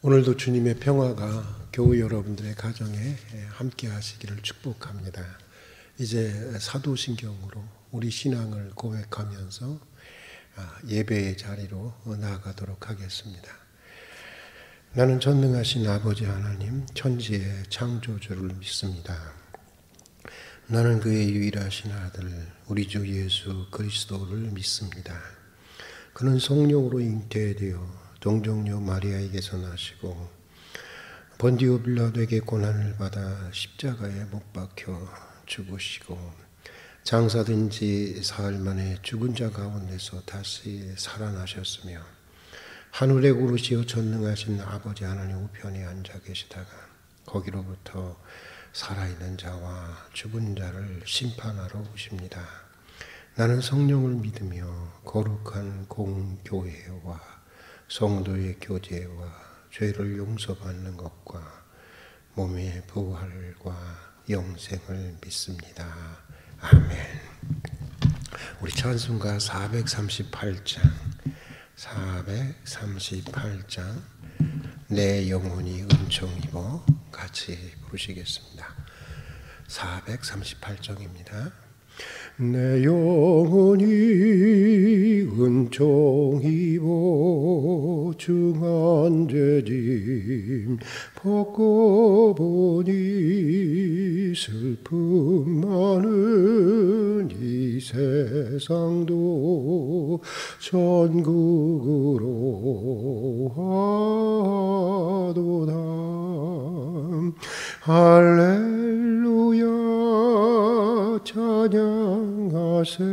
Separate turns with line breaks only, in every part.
오늘도 주님의 평화가 교회 여러분들의 가정에 함께 하시기를 축복합니다. 이제 사도신경으로 우리 신앙을 고백하면서 예배의 자리로 나아가도록 하겠습니다. 나는 전능하신 아버지 하나님, 천지의 창조주를 믿습니다. 나는 그의 유일하신 아들, 우리 주 예수 그리스도를 믿습니다. 그는 성령으로 잉태되어 동정녀 마리아에게서 나시고 본디오 빌라도에게 고난을 받아 십자가에 못 박혀 죽으시고 장사된 지 사흘 만에 죽은 자 가운데서 다시 살아나셨으며 하늘에 오르시어 전능하신 아버지 하나님 우편에 앉아 계시다가 거기로부터 살아있는 자와 죽은 자를 심판하러 오십니다. 나는 성령을 믿으며 거룩한 공교회와 성도의 교제와 죄를 용서받는 것과 몸의 부활과 영생을 믿습니다. 아멘. 우리 찬송가 438장 내 영혼이 은총 입어 같이 부르시겠습니다. 438장입니다. 내 영혼이 은총 입어 중한 죄짐 벗고 보니 슬픔 많은 이 세상도 천국으로 하도다. 할렐루야 찬양하세.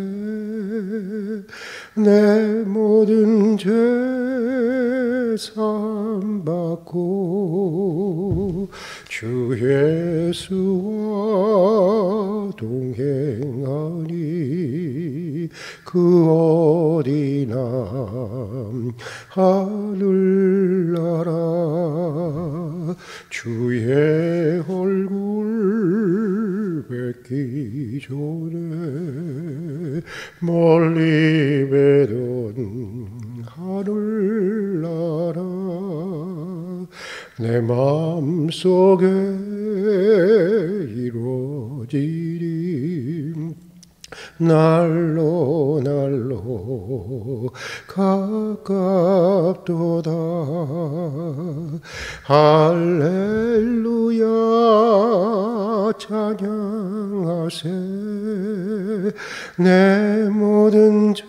내 모든 죄 사함받고 주 예수와 동행하니 그 어디나 하늘나라. 주의 얼굴 뵙기 전에 멀리 뵈던 하늘나라 내 마음속에 이루어지리. 날로 가깝도다. 할렐루야 찬양하세. 내 모든 죄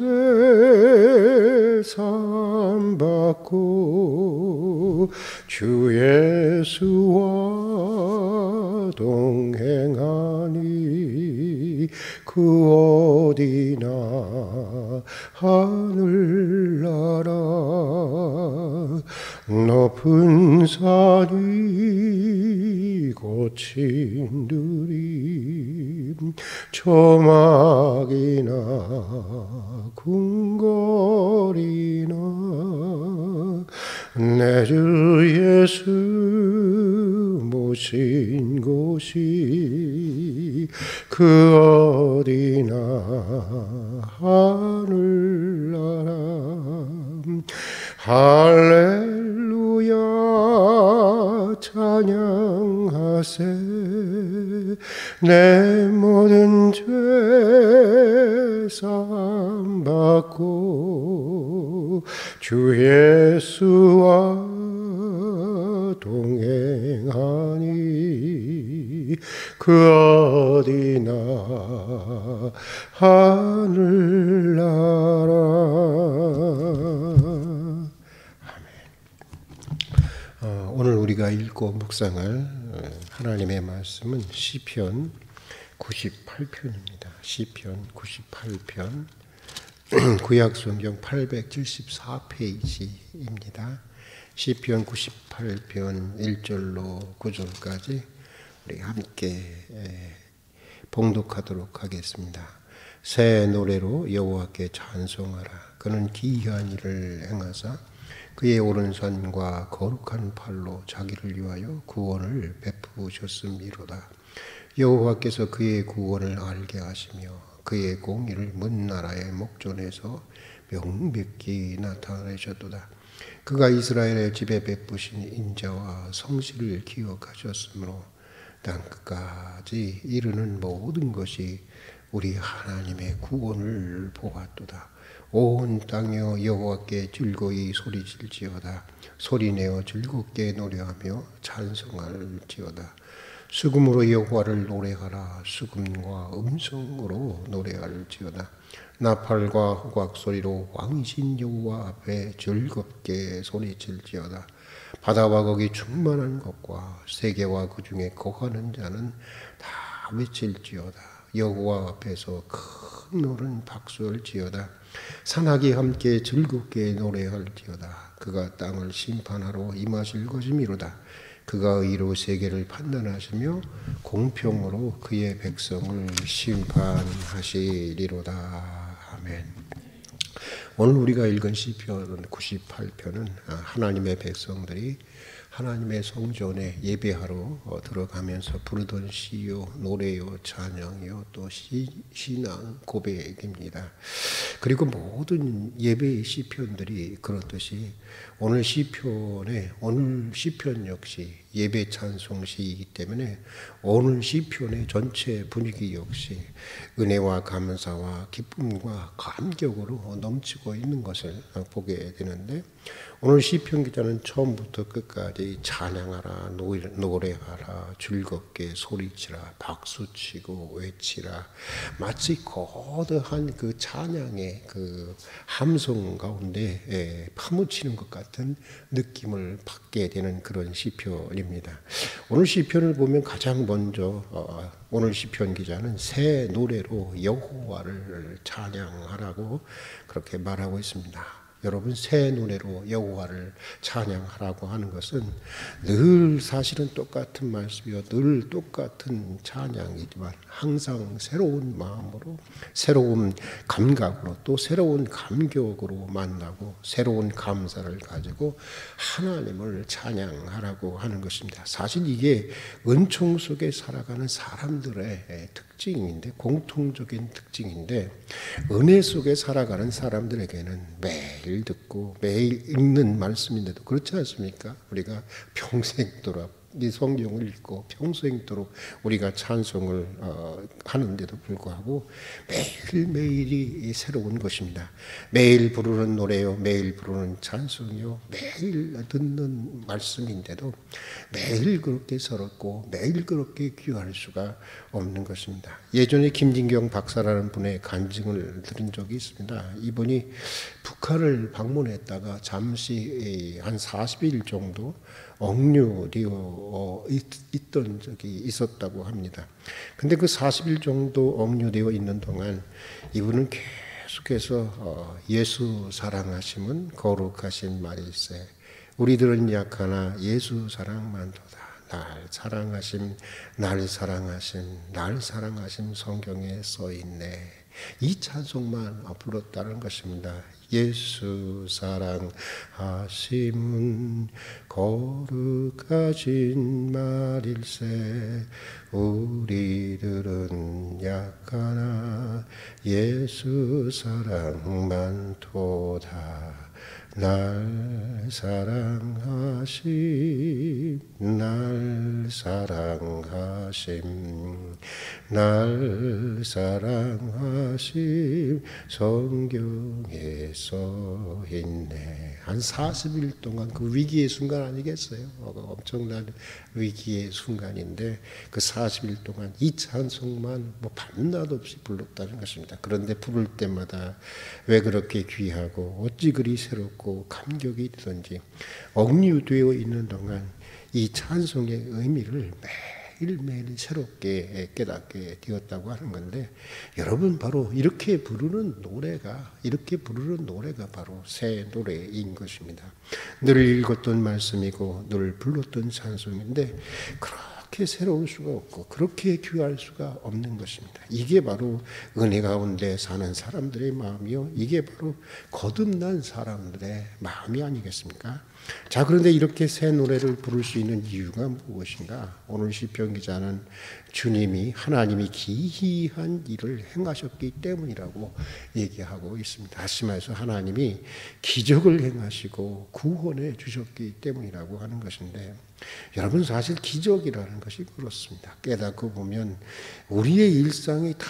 사함받고 주 예수와 동행하니 그 어디나 하늘나라. 높은 산이 거친 들이 조막이나 궁궐이나 내 주 예수 모신 곳이 그 어디나 하늘나라. 할렐루야 찬양하세. 내 모든 죄 사함받고 주 예수와 동행하니 그 어디나 하늘나라. 아멘. 오늘 우리가 읽고 묵상할 하나님의 말씀은 시편 98편입니다. 시편 98편 구약성경 874페이지입니다. 시편 98편 1절로 9절까지 우리 함께 봉독하도록 하겠습니다. 새 노래로 여호와께 찬송하라. 그는 기이한 일을 행하사 그의 오른손과 거룩한 팔로 자기를 위하여 구원을 베푸셨음이로다. 여호와께서 그의 구원을 알게 하시며 그의 공의를 먼 나라의 목전에서 명백히 나타내셨도다. 그가 이스라엘의 집에 베푸신 인자와 성실을 기억하셨으므로 땅 끝까지 이르는 모든 것이 우리 하나님의 구원을 보았도다. 온 땅이여 여호와께 즐거이 소리질지어다. 소리내어 즐겁게 노래하며 찬송할지어다. 수금으로 여호와를 노래하라. 수금과 음성으로 노래할지어다. 나팔과 호각 소리로 왕이신 여호와 앞에 즐겁게 소리칠지어다. 바다와 거기 충만한 것과 세계와 그 중에 거하는 자는 다 외칠지어다. 여호와 앞에서 큰 노른 박수할지어다. 산악이 함께 즐겁게 노래할지어다. 그가 땅을 심판하러 임하실 것이미로다. 그가 의로 세계를 판단하시며 공평으로 그의 백성을 심판하시리로다. 아멘. 오늘 우리가 읽은 시편 98편은 하나님의 백성들이 하나님의 성전에 예배하러 들어가면서 부르던 시요, 노래요, 찬양이요, 또 신앙 고백입니다. 그리고 모든 예배의 시편들이 그렇듯이 오늘 시편 역시 예배 찬송시이기 때문에 오늘 시편의 전체 분위기 역시 은혜와 감사와 기쁨과 감격으로 넘치고 있는 것을 보게 되는데, 오늘 시편 기자는 처음부터 끝까지 찬양하라, 노래하라, 즐겁게 소리치라, 박수치고 외치라, 마치 거대한 그 찬양의 그 함성 가운데 파묻히는 것 같은 느낌을 받게 되는 그런 시편입니다. 오늘 시편을 보면 가장 먼저 오늘 시편 기자는 새 노래로 여호와를 찬양하라고 그렇게 말하고 있습니다. 여러분, 새 노래로 여호와를 찬양하라고 하는 것은 늘 사실은 똑같은 말씀이요, 늘 똑같은 찬양이지만 항상 새로운 마음으로, 새로운 감각으로, 또 새로운 감격으로 만나고 새로운 감사를 가지고 하나님을 찬양하라고 하는 것입니다. 사실 이게 은총 속에 살아가는 사람들의 특징인데, 공통적인 특징인데, 은혜 속에 살아가는 사람들에게는 매일 듣고 매일 읽는 말씀인데도 그렇지 않습니까? 우리가 평생도록 이 성경을 읽고 평생도록 우리가 찬송을 하는데도 불구하고 매일매일이 새로운 것입니다. 매일 부르는 노래요, 매일 부르는 찬송이요, 매일 듣는 말씀인데도 매일 그렇게 새롭고 매일 그렇게 귀할 수가 없는 것입니다. 예전에 김진경 박사라는 분의 간증을 들은 적이 있습니다. 이분이 북한을 방문했다가 잠시 한 40일 정도 억류되어 있던 적이 있었다고 합니다. 근데 그 40일 정도 억류되어 있는 동안 이분은 계속해서 예수 사랑하심은 거룩하신 말일세, 우리들은 약하나 예수 사랑만도다, 날 사랑하심, 날 사랑하심, 날 사랑하심 성경에 써있네, 이 찬송만 불렀다는 것입니다. 예수 사랑하심은 거룩하신 말일세, 우리들은 약하나 예수 사랑만도다, 날 사랑하심, 날 사랑하심, 날 사랑하심 성경에 써있네. 한 40일 동안 그 위기의 순간 아니겠어요? 엄청난 위기의 순간인데 그 40일 동안 이 찬송만 밤낮 없이 불렀다는 것입니다. 그런데 부를 때마다 왜 그렇게 귀하고 어찌 그리 새롭고 감격이 되든지 억류되어 있는 동안 이 찬송의 의미를 매일매일 새롭게 깨닫게 되었다고 하는 건데, 여러분, 바로 이렇게 부르는 노래가 바로 새 노래인 것입니다. 늘 읽었던 말씀이고 늘 불렀던 찬송인데 그렇게 새로울 수가 없고 그렇게 귀할 수가 없는 것입니다. 이게 바로 은혜 가운데 사는 사람들의 마음이요, 이게 바로 거듭난 사람들의 마음이 아니겠습니까? 자, 그런데 이렇게 새 노래를 부를 수 있는 이유가 무엇인가? 오늘 시편 기자는 주님이 하나님이 기이한 일을 행하셨기 때문이라고 얘기하고 있습니다. 다시 말해서 하나님이 기적을 행하시고 구원해 주셨기 때문이라고 하는 것인데, 여러분 사실 기적이라는 것이 그렇습니다. 깨닫고 보면 우리의 일상이 다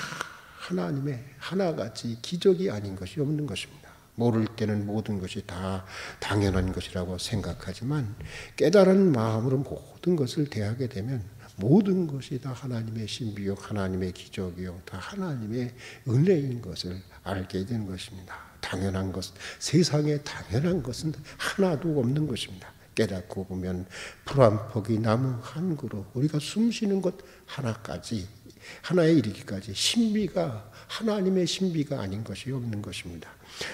하나님의 하나같이 기적이 아닌 것이 없는 것입니다. 모를 때는 모든 것이 다 당연한 것이라고 생각하지만 깨달은 마음으로 모든 것을 대하게 되면 모든 것이 다 하나님의 신비요, 하나님의 기적이요, 다 하나님의 은혜인 것을 알게 되는 것입니다. 당연한 것, 세상에 당연한 것은 하나도 없는 것입니다. 깨닫고 보면 풀 한 포기, 나무 한 그루, 우리가 숨 쉬는 것 하나까지, 하나에 이르기까지 신비가, 하나님의 신비가 아닌 것이 없는 것입니다.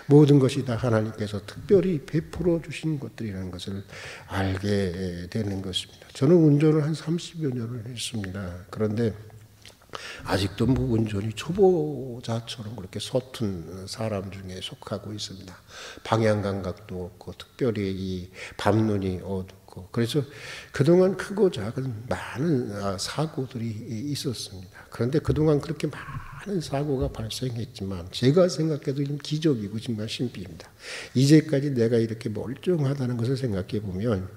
모든 것이 다 하나님께서 특별히 베풀어 주신 것들이라는 것을 알게 되는 것입니다. 저는 운전을 한 30여 년을 했습니다. 그런데 아직도 운전이 초보자처럼 그렇게 서툰 사람 중에 속하고 있습니다. 방향 감각도 없고 특별히 이 밤눈이 어둡고, 그래서 그동안 크고 작은 많은 사고들이 있었습니다. 그런데 그동안 그렇게 많은 사고가 발생했지만 제가 생각해도 좀 기적이고 정말 신비입니다. 이제까지 내가 이렇게 멀쩡하다는 것을 생각해 보면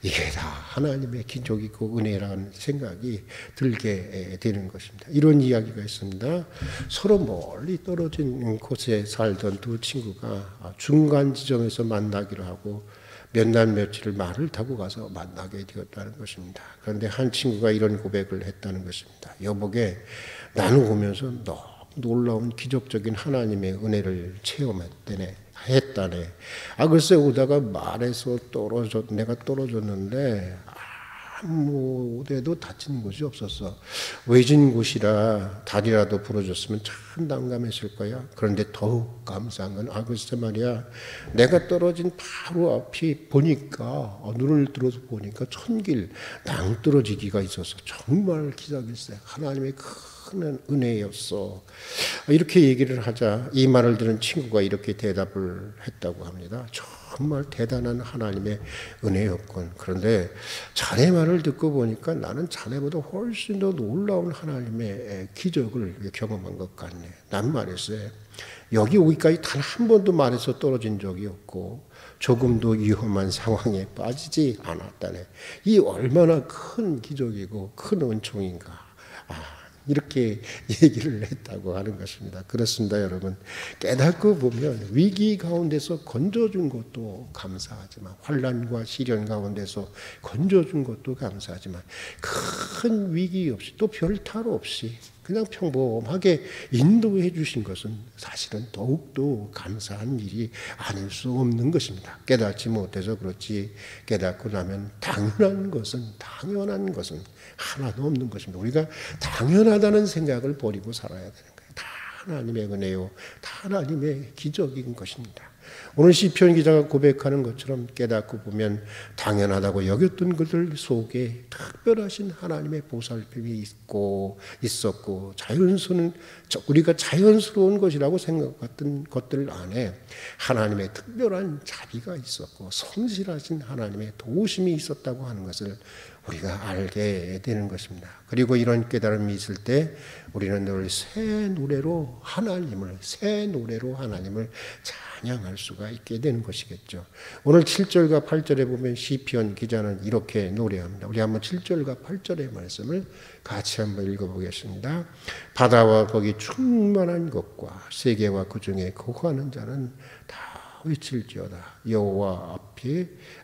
이게 다 하나님의 기적이고 은혜라는 생각이 들게 되는 것입니다. 이런 이야기가 있습니다. 서로 멀리 떨어진 곳에 살던 두 친구가 중간 지점에서 만나기로 하고 몇 날 며칠을 말을 타고 가서 만나게 되었다는 것입니다. 그런데 한 친구가 이런 고백을 했다는 것입니다. 여보게, 나는 오면서 너무 놀라운 기적적인 하나님의 은혜를 체험했다네. 글쎄 오다가 말에서 내가 떨어졌는데 아무데도 다친 곳이 없었어. 외진 곳이라 다리라도 부러졌으면 참 난감했을 거야. 그런데 더욱 감사한 건 글쎄 말이야, 내가 떨어진 바로 앞이 보니까 눈을 들어서 보니까 천길 낭떠러지기가 있어서 정말 기적일세. 하나님의 큰 은혜였어. 이렇게 얘기를 하자 이 말을 들은 친구가 이렇게 대답을 했다고 합니다. 정말 대단한 하나님의 은혜였군. 그런데 자네 말을 듣고 보니까 나는 자네보다 훨씬 더 놀라운 하나님의 기적을 경험한 것 같네. 난 말했어요. 여기 오기까지 단 한 번도 말에서 떨어진 적이 없고 조금도 위험한 상황에 빠지지 않았다네. 이 얼마나 큰 기적이고 큰 은총인가. 이렇게 얘기를 했다고 하는 것입니다. 그렇습니다, 여러분. 깨닫고 보면 위기 가운데서 건져준 것도 감사하지만, 환난과 시련 가운데서 건져준 것도 감사하지만, 큰 위기 없이 또 별 탈 없이 그냥 평범하게 인도해 주신 것은 사실은 더욱더 감사한 일이 아닐 수 없는 것입니다. 깨닫지 못해서 그렇지, 깨닫고 나면 당연한 것은 하나도 없는 것입니다. 우리가 당연하다는 생각을 버리고 살아야 되는 거예요. 다 하나님의 은혜요, 다 하나님의 기적인 것입니다. 오늘 시편 기자가 고백하는 것처럼 깨닫고 보면 당연하다고 여겼던 것들 속에 특별하신 하나님의 보살핌이 있었고, 우리가 자연스러운 것이라고 생각했던 것들 안에 하나님의 특별한 자비가 있었고 성실하신 하나님의 도우심이 있었다고 하는 것을 우리가 알게 되는 것입니다. 그리고 이런 깨달음이 있을 때 우리는 늘 새 노래로 하나님을 찬양할 수가 있게 되는 것이겠죠. 오늘 7절과 8절에 보면 시편 기자는 이렇게 노래합니다. 우리 한번 7절과 8절의 말씀을 같이 한번 읽어보겠습니다. 바다와 거기 충만한 것과 세계와 그 중에 거하는 자는 다 외칠지어다. 여호와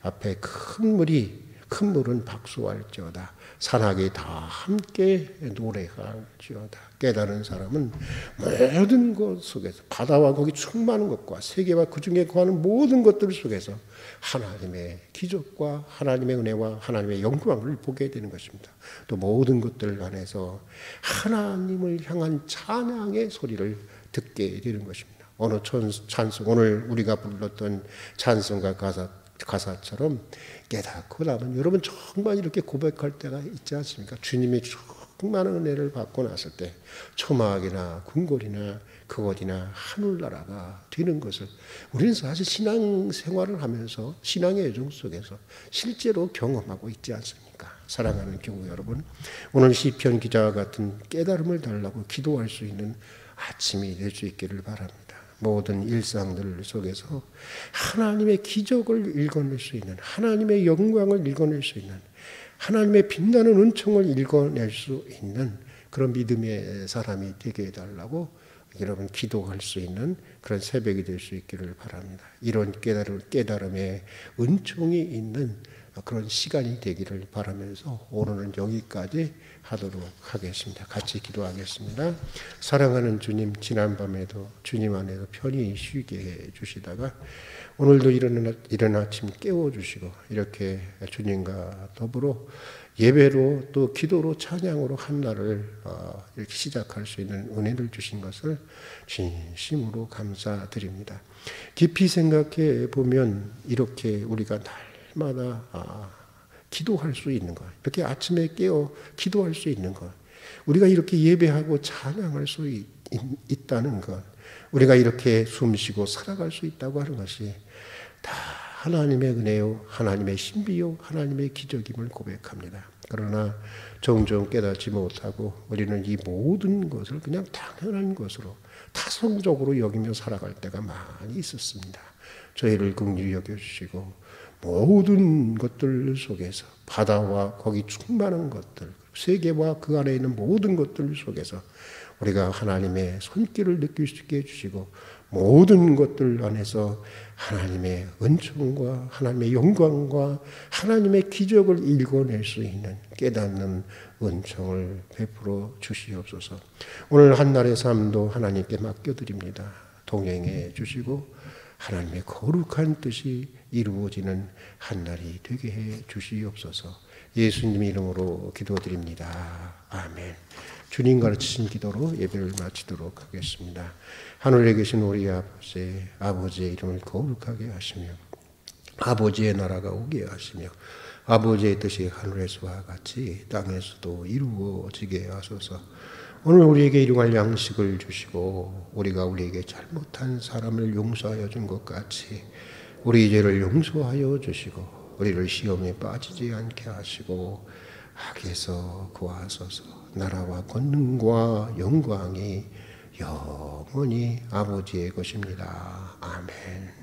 앞에 큰 물은 박수할지어다. 산악이 다 함께 노래할지어다. 깨달은 사람은 모든 것 속에서, 바다와 거기 충만한 것과 세계와 그 중에 거하는 모든 것들 속에서 하나님의 기적과 하나님의 은혜와 하나님의 영광을 보게 되는 것입니다. 또 모든 것들 안에서 하나님을 향한 찬양의 소리를 듣게 되는 것입니다. 어느 찬송, 오늘 우리가 불렀던 찬송가 가사처럼 깨닫고 나면 여러분 정말 이렇게 고백할 때가 있지 않습니까? 주님이 많은 은혜를 받고 났을 때 초막이나 궁궐이나 그곳이나 하늘나라가 되는 것을 우리는 사실 신앙생활을 하면서 신앙의 여정 속에서 실제로 경험하고 있지 않습니까? 사랑하는 교우 여러분, 오늘 시편 기자와 같은 깨달음을 달라고 기도할 수 있는 아침이 될 수 있기를 바랍니다. 모든 일상들 속에서 하나님의 기적을 읽어낼 수 있는, 하나님의 영광을 읽어낼 수 있는, 하나님의 빛나는 은총을 읽어낼 수 있는 그런 믿음의 사람이 되게 해달라고 여러분 기도할 수 있는 그런 새벽이 될 수 있기를 바랍니다. 이런 깨달음의 은총이 있는 그런 시간이 되기를 바라면서 오늘은 여기까지 하도록 하겠습니다. 같이 기도하겠습니다. 사랑하는 주님, 지난밤에도 주님 안에서 편히 쉬게 해 주시다가 오늘도 이른 아침 깨워주시고 이렇게 주님과 더불어 예배로 또 기도로 찬양으로 한 날을 이렇게 시작할 수 있는 은혜를 주신 것을 진심으로 감사드립니다. 깊이 생각해 보면 이렇게 우리가 날마다 기도할 수 있는 것, 이렇게 아침에 깨어 기도할 수 있는 것, 우리가 이렇게 예배하고 찬양할 수 있다는 것, 우리가 이렇게 숨쉬고 살아갈 수 있다고 하는 것이 다 하나님의 은혜요, 하나님의 신비요, 하나님의 기적임을 고백합니다. 그러나 종종 깨닫지 못하고 우리는 이 모든 것을 그냥 당연한 것으로 타성적으로 여기며 살아갈 때가 많이 있었습니다. 저희를 긍휼히 여겨주시고 모든 것들 속에서 바다와 거기 충만한 것들, 세계와 그 안에 있는 모든 것들 속에서 우리가 하나님의 손길을 느낄 수 있게 해주시고 모든 것들 안에서 하나님의 은총과 하나님의 영광과 하나님의 기적을 읽어낼 수 있는 깨닫는 은총을 베풀어 주시옵소서. 오늘 한날의 삶도 하나님께 맡겨드립니다. 동행해 주시고 하나님의 거룩한 뜻이 이루어지는 한날이 되게 해 주시옵소서. 예수님 이름으로 기도드립니다. 아멘. 주님 가르치신 기도로 예배를 마치도록 하겠습니다. 하늘에 계신 우리 아버지, 아버지의 이름을 거룩하게 하시며 아버지의 나라가 오게 하시며 아버지의 뜻이 하늘에서와 같이 땅에서도 이루어지게 하소서. 오늘 우리에게 일용할 양식을 주시고 우리가 우리에게 잘못한 사람을 용서하여 준 것 같이 우리 죄를 용서하여 주시고 우리를 시험에 빠지지 않게 하시고 악에서 구하소서. 나라와 권능과 영광이 영원히 아버지의 것입니다. 아멘.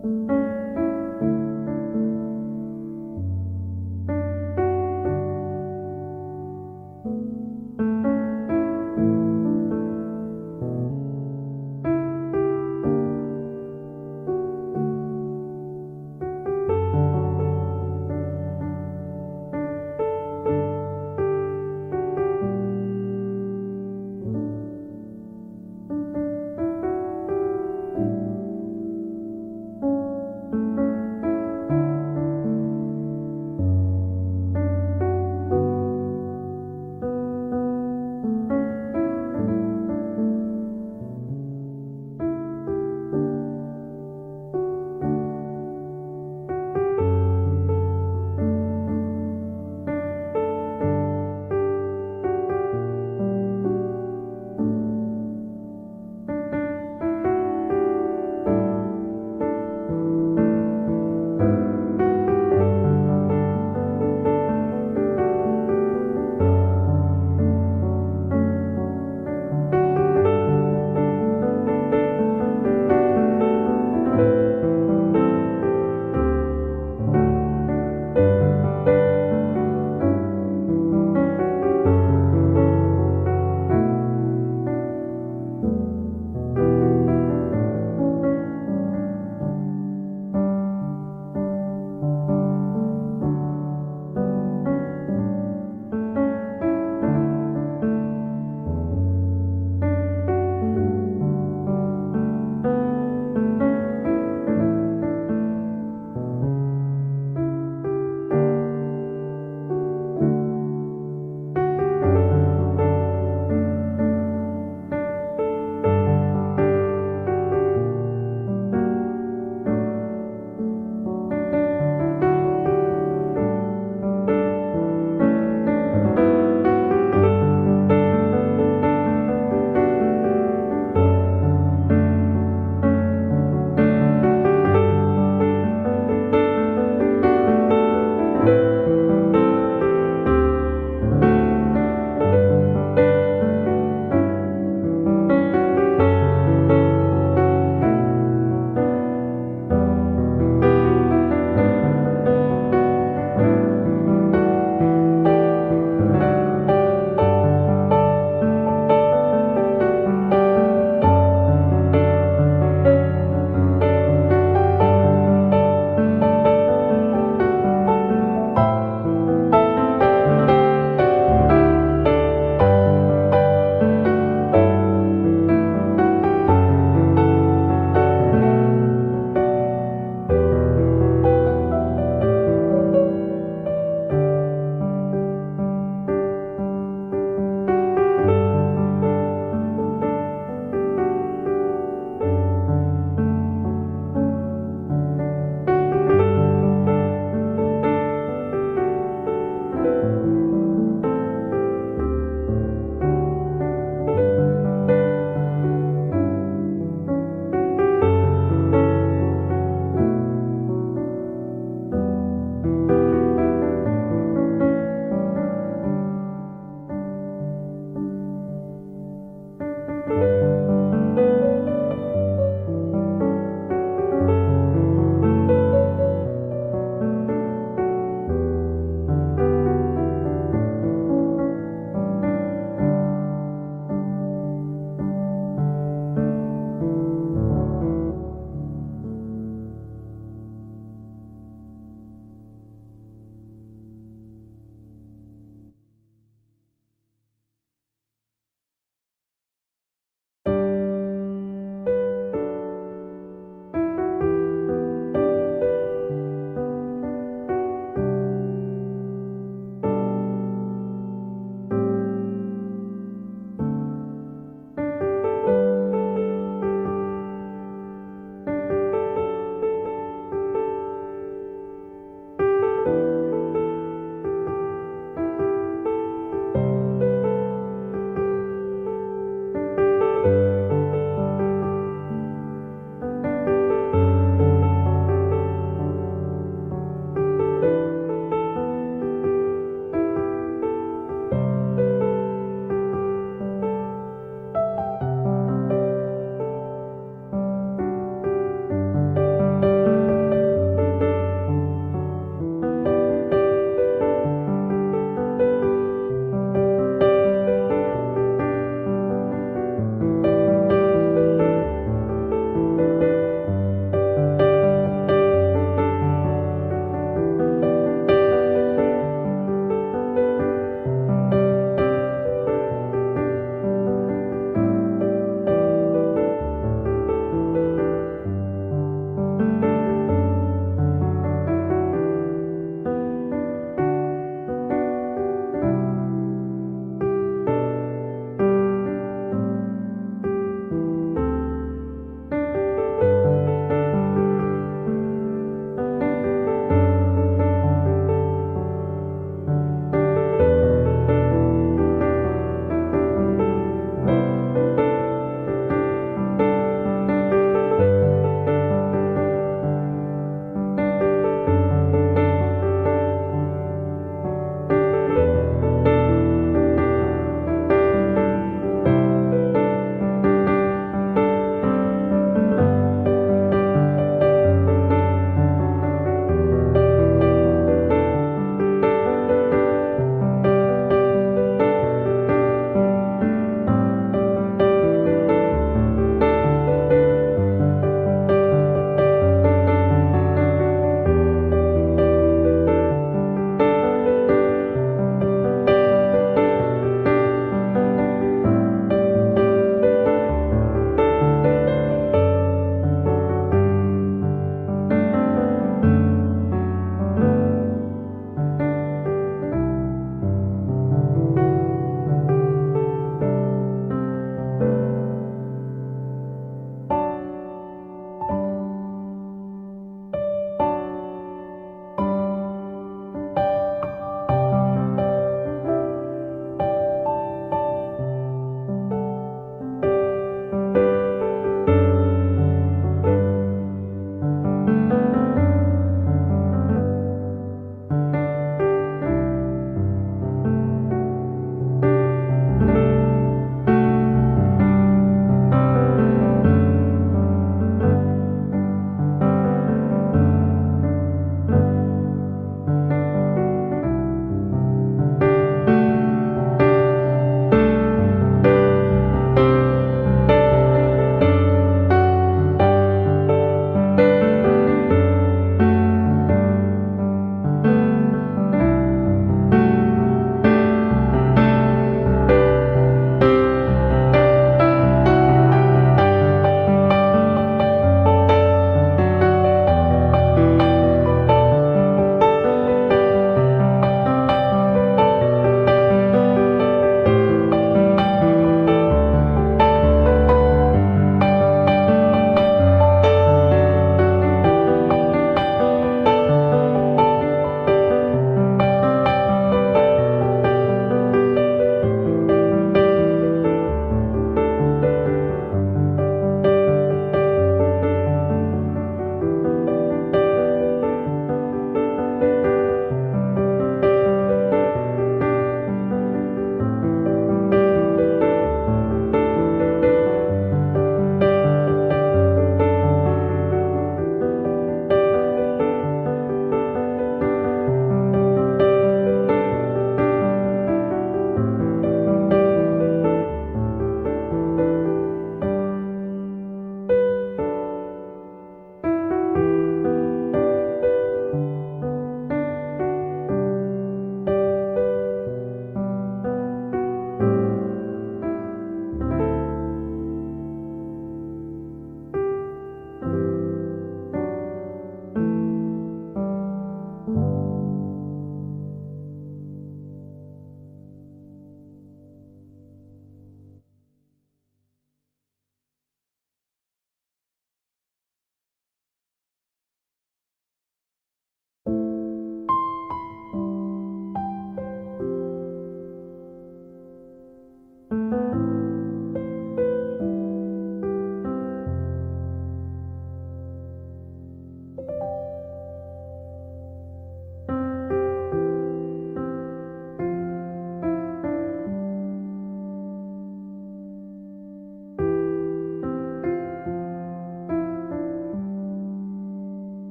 주